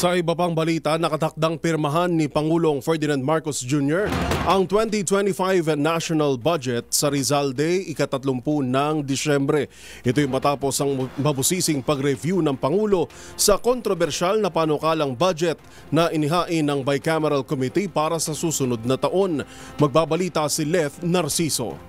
Sa iba pang balita, nakatakdang pirmahan ni Pangulong Ferdinand Marcos Jr. ang 2025 National Budget sa Rizal Day, ika-30 ng Disyembre. Ito'y matapos ang mabusising pag-review ng Pangulo sa kontrobersyal na panukalang budget na inihain ng Bicameral Committee para sa susunod na taon. Magbabalita si Leth Narciso.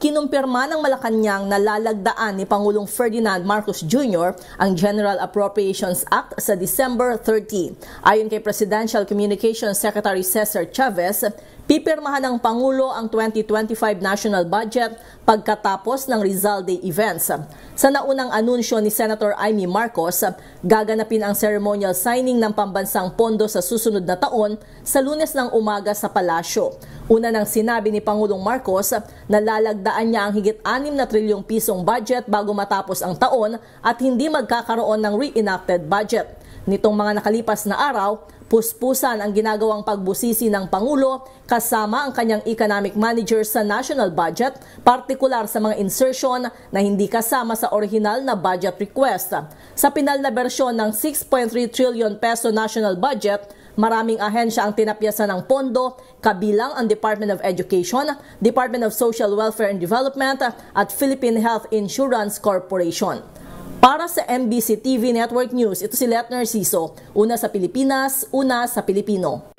Kinumpirma ng Malacanang na lalagdaan ni Pangulong Ferdinand Marcos Jr. ang General Appropriations Act sa December 30. Ayon kay Presidential Communications Secretary Cesar Chavez, pipirmahan ng Pangulo ang 2025 National Budget pagkatapos ng Rizal Day events. Sa naunang anunsyo ni Senator Amy Marcos, gaganapin ang ceremonial signing ng pambansang pondo sa susunod na taon sa Lunes ng umaga sa palasyo. Una nang sinabi ni Pangulong Marcos na lalagdaan niya ang higit 6 na trilyong pisong budget bago matapos ang taon at hindi magkakaroon ng reenacted budget. Nitong mga nakalipas na araw, puspusan ang ginagawang pagbusisi ng Pangulo kasama ang kanyang economic manager sa national budget, partikular sa mga insertion na hindi kasama sa original na budget request. Sa pinal na bersyon ng 6.3 trillion peso national budget, maraming ahensya ang tinapyasan ng pondo, kabilang ang Department of Education, Department of Social Welfare and Development at Philippine Health Insurance Corporation. Para sa MBC TV Network News, ito si Leth Narciso, una sa Pilipinas, una sa Pilipino.